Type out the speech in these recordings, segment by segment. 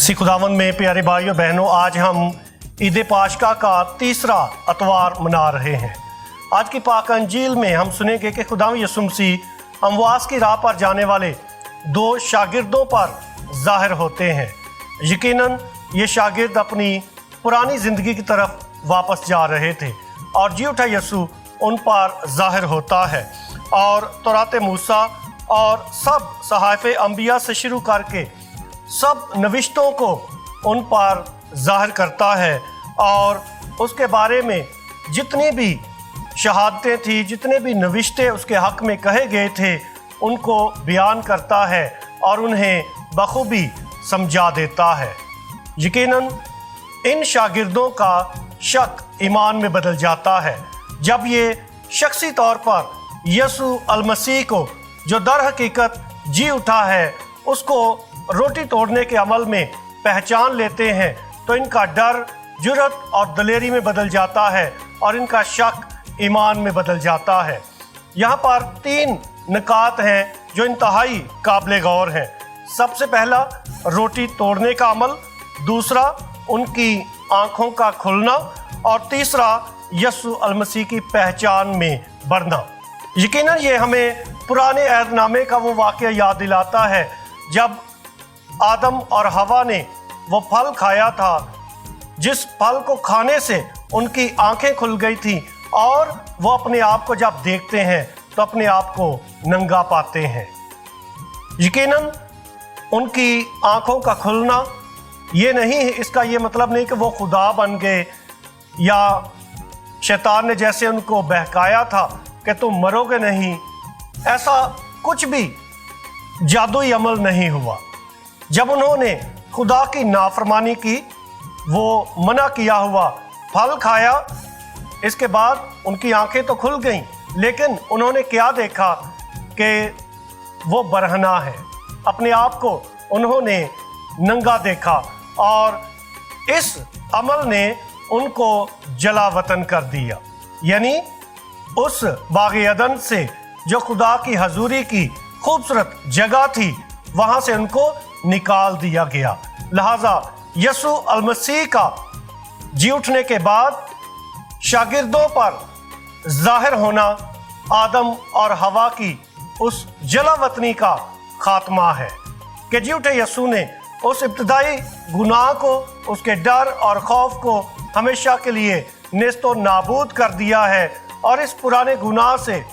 मसीह खुदावंद में प्यारे भाइयों बहनों, आज हम ईद पाशका का तीसरा अतवार मना रहे हैं। आज की पाक अंजील में हम सुनेंगे कि खुदावंद यीशु मसीह अमवास की राह पर जाने वाले दो शागिर्दों पर ज़ाहिर होते हैं। यकीनन ये शागिर्द अपनी पुरानी ज़िंदगी की तरफ वापस जा रहे थे और जी उठा यीशु उन पर ज़ाहिर होता है और तौरात मूसा और सब सहाफ़े अंबिया से शुरू करके सब नविश्तों को उन पर ज़ाहिर करता है और उसके बारे में जितनी भी शहादतें थी, जितने भी नविश्ते उसके हक़ में कहे गए थे, उनको बयान करता है और उन्हें बखूबी समझा देता है। यकीनन इन शागिर्दों का शक ईमान में बदल जाता है जब ये शख्सी तौर पर यीशु अल-मसीह को, जो दर हकीकत जी उठा है, उसको रोटी तोड़ने के अमल में पहचान लेते हैं तो इनका डर जुर्रत और दलेरी में बदल जाता है और इनका शक ईमान में बदल जाता है। यहाँ पर तीन निकात हैं जो इंतहाई काबिल गौर हैं। सबसे पहला रोटी तोड़ने का अमल, दूसरा उनकी आँखों का खुलना और तीसरा यीशु अल-मसीह की पहचान में बढ़ना। यकीनन ये हमें पुराने अहदनामे का वो वाक़या याद दिलाता है जब आदम और हवा ने वो फल खाया था जिस फल को खाने से उनकी आंखें खुल गई थी और वो अपने आप को जब देखते हैं तो अपने आप को नंगा पाते हैं। यकीनन उनकी आंखों का खुलना ये नहीं है, इसका ये मतलब नहीं कि वो खुदा बन गए या शैतान ने जैसे उनको बहकाया था कि तुम मरोगे नहीं, ऐसा कुछ भी जादुई अमल नहीं हुआ। जब उन्होंने खुदा की नाफरमानी की, वो मना किया हुआ फल खाया, इसके बाद उनकी आंखें तो खुल गईं, लेकिन उन्होंने क्या देखा कि वो बरहना है। अपने आप को उन्होंने नंगा देखा और इस अमल ने उनको जला वतन कर दिया। यानी उस बाग़ अदन से, जो खुदा की हजूरी की खूबसूरत जगह थी, वहाँ से उनको निकाल दिया गया। लिहाजा यीशु अल-मसीह का जी उठने के बाद शागिर्दों पर ज़ाहिर होना आदम और हवा की उस जलावतनी का खात्मा है कि जी उठे यीशु ने उस इब्तदाई गुनाह को, उसके डर और खौफ को हमेशा के लिए नेस्तो नाबूद कर दिया है और इस पुराने गुनाह से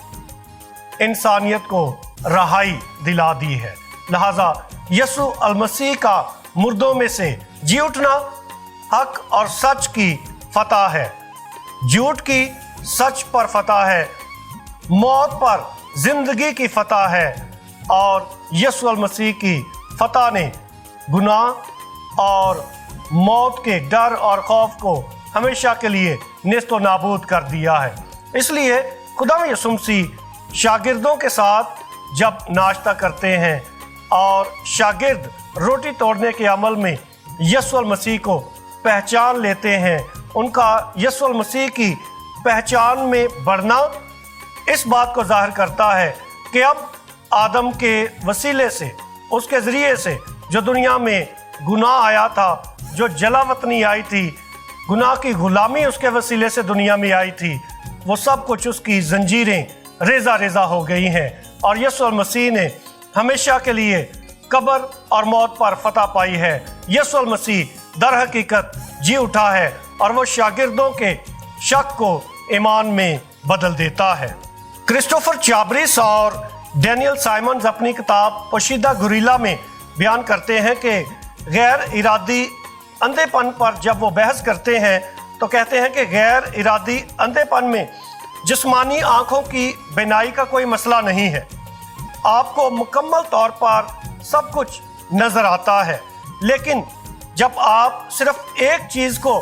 इंसानियत को रहाई दिला दी है। लिहाजा यीशु अल-मसीह का मुर्दों में से जी उठना हक और सच की फतह है, झूठ की सच पर फतह है, मौत पर जिंदगी की फतह है और यीशु अल-मसीह की फतह ने गुनाह और मौत के डर और खौफ को हमेशा के लिए नेस्तो नाबूद कर दिया है। इसलिए खुदा यीशु मसीह शागिर्दों के साथ जब नाश्ता करते हैं और शागिर्द रोटी तोड़ने के अमल में यीशु अल-मसीह को पहचान लेते हैं, उनका यीशु अल-मसीह की पहचान में बढ़ना इस बात को जाहिर करता है कि अब आदम के वसीले से, उसके ज़रिए से जो दुनिया में गुनाह आया था, जो जलावतनी आई थी, गुनाह की गुलामी उसके वसीले से दुनिया में आई थी, वो सब कुछ उसकी जंजीरें रेज़ा रेज़ा हो गई हैं और यीशु अल-मसीह ने हमेशा के लिए कब्र और मौत पर फतह पाई है। यीशु अल-मसीह दर हकीकत जी उठा है और वो शागिर्दों के शक को ईमान में बदल देता है। क्रिस्टोफर चाबरिस और डैनियल साइमंस अपनी किताब पोशीदा गुरिल्ला में बयान करते हैं कि गैर इरादी अंधेपन पर जब वो बहस करते हैं तो कहते हैं कि गैर इरादी अंधेपन में जिस्मानी आँखों की बिनाई का कोई मसला नहीं है। आपको मुकम्मल तौर पर सब कुछ नज़र आता है, लेकिन जब आप सिर्फ एक चीज़ को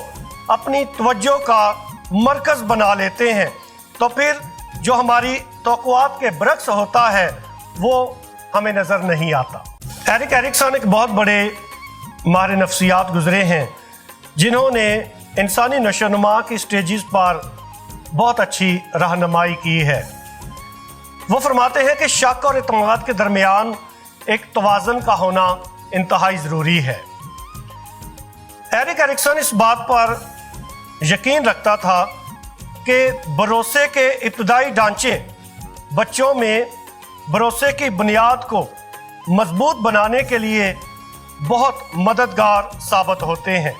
अपनी तवज्जो का मरकज़ बना लेते हैं तो फिर जो हमारी तवक्कुआत के बरक्स होता है वो हमें नज़र नहीं आता। एरिक एरिक्सन एक बहुत बड़े माहिर नफ्सियात गुज़रे हैं जिन्होंने इंसानी नशोनुमा की स्टेजेस पर बहुत अच्छी रहनुमाई की है। वो फरमाते हैं कि शक और इत्मीनान के दरमियान एक तवाज़न का होना इंतहाई ज़रूरी है। एरिक एरिक्सन इस बात पर यकीन रखता था कि भरोसे के इब्तदाई ढांचे बच्चों में भरोसे की बुनियाद को मजबूत बनाने के लिए बहुत मददगार साबित होते हैं,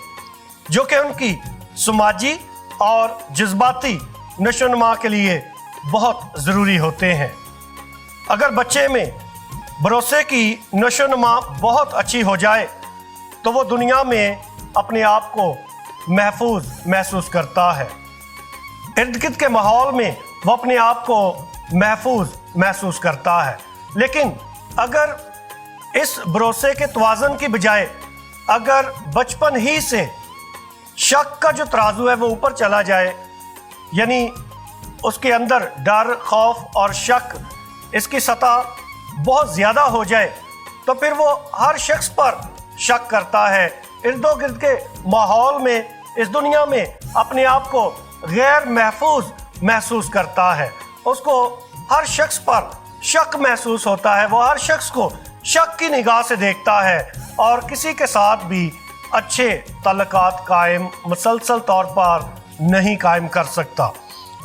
जो कि उनकी समाजी और जज्बाती नशोनुमा के लिए बहुत ज़रूरी होते हैं। अगर बच्चे में भरोसे की नशोनुमा बहुत अच्छी हो जाए तो वो दुनिया में अपने आप को महफूज महसूस करता है, इर्द गिर्द के माहौल में वो अपने आप को महफूज महसूस करता है। लेकिन अगर इस भरोसे के तवाज़ुन की बजाय अगर बचपन ही से शक का जो तराजू है वो ऊपर चला जाए, यानी उसके अंदर डर, खौफ और शक इसकी सतह बहुत ज़्यादा हो जाए, तो फिर वो हर शख्स पर शक करता है, इर्दो गिर्द के माहौल में, इस दुनिया में अपने आप को गैर महफूज महसूस करता है। उसको हर शख्स पर शक महसूस होता है, वो हर शख्स को शक की निगाह से देखता है और किसी के साथ भी अच्छे ताल्लुकात कायम मुसलसल तौर पर नहीं कायम कर सकता,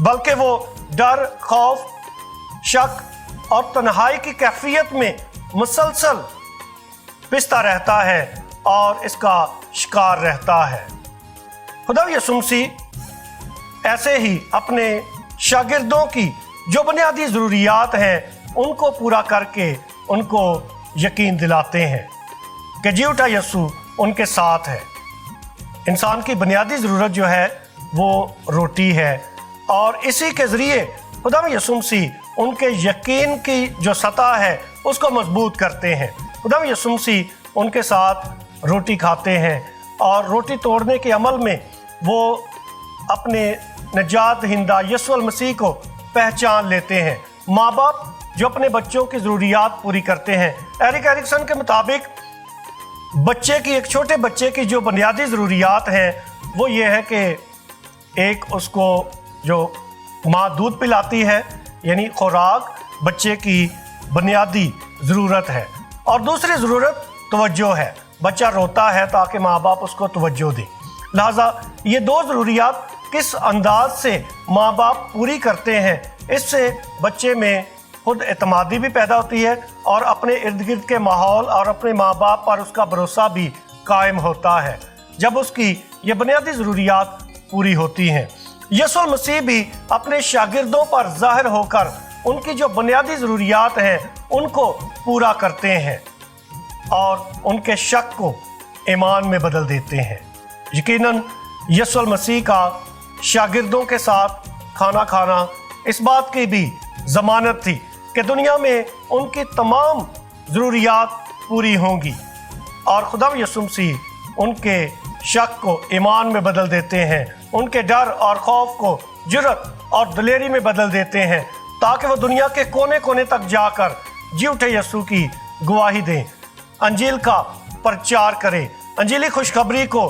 बल्कि वो डर, खौफ, शक और तन्हाई की कैफियत में मुसलसल पिसता रहता है और इसका शिकार रहता है। खुदा यीशु मसीह ऐसे ही अपने शागिर्दों की जो बुनियादी ज़रूरियात हैं उनको पूरा करके उनको यकीन दिलाते हैं कि जी उठा यीशु उनके साथ है। इंसान की बुनियादी ज़रूरत जो है वो रोटी है और इसी के ज़रिए खुदा यीशु मसीह उनके यकीन की जो सतह है उसको मजबूत करते हैं। खुदा यीशु मसीह उनके साथ रोटी खाते हैं और रोटी तोड़ने के अमल में वो अपने नजात दहिंदा यीशु मसीह को पहचान लेते हैं। माँ बाप जो अपने बच्चों की ज़रूरियात पूरी करते हैं, एरिक एरिक्सन के मुताबिक बच्चे की, एक छोटे बच्चे की जो बुनियादी ज़रूरियात हैं वो ये है कि एक उसको जो माँ दूध पिलाती है यानी खुराक बच्चे की बुनियादी ज़रूरत है, और दूसरी ज़रूरत तवज्जो है। बच्चा रोता है ताकि माँ बाप उसको तवज्जो दें। लिहाजा ये दो ज़रूरियात किस अंदाज से माँ बाप पूरी करते हैं, इससे बच्चे में खुद एतमादी भी पैदा होती है और अपने इर्द गिर्द के माहौल और अपने माँ बाप पर उसका भरोसा भी कायम होता है जब उसकी ये बुनियादी ज़रूरियात पूरी होती हैं। यीशु मसीह भी अपने शागिर्दों पर ज़ाहिर होकर उनकी जो बुनियादी ज़रूरियात हैं उनको पूरा करते हैं और उनके शक को ईमान में बदल देते हैं। यकीनन यीशु मसीह का शागिर्दों के साथ खाना खाना इस बात की भी ज़मानत थी कि दुनिया में उनकी तमाम ज़रूरियात पूरी होंगी और खुदा यीशु मसीह उनके शक को ईमान में बदल देते हैं, उनके डर और खौफ को जुर्रत और दिलेरी में बदल देते हैं ताकि वो दुनिया के कोने कोने तक जाकर जी उठे यीशु की गवाही दें, अंजील का प्रचार करें, अंजीली खुशखबरी को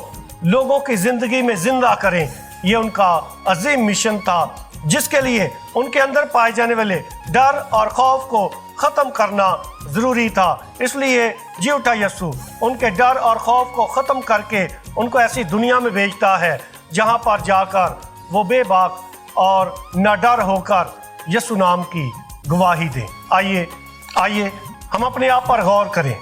लोगों की ज़िंदगी में ज़िंदा करें। ये उनका अजीम मिशन था जिसके लिए उनके अंदर पाए जाने वाले डर और खौफ को ख़त्म करना ज़रूरी था। इसलिए जी उठा यीशु उनके डर और खौफ को ख़त्म करके उनको ऐसी दुनिया में भेजता है जहां पर जाकर वो बेबाक और नाडर होकर यीशु नाम की गवाही दें। आइए हम अपने आप पर गौर करें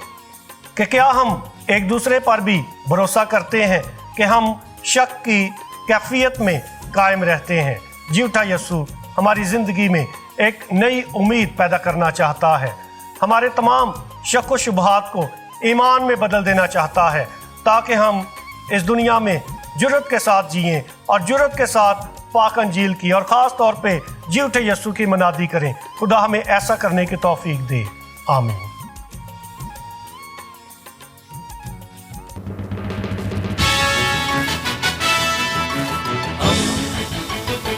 कि क्या हम एक दूसरे पर भी भरोसा करते हैं कि हम शक की कैफियत में कायम रहते हैं। जी उठा यीशु हमारी ज़िंदगी में एक नई उम्मीद पैदा करना चाहता है, हमारे तमाम शक व शुबहात को ईमान में बदल देना चाहता है ताकि हम इस दुनिया में जुर्रत के साथ जिएं और जुर्रत के साथ पाक अंजील की और ख़ास तौर पे जी उठे यीशु की मनादी करें। खुदा हमें ऐसा करने की तौफीक दे, आमीन।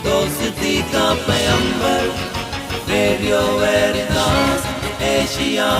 दोस्ती का पैगंबर रेडियो वेरितास एशिया।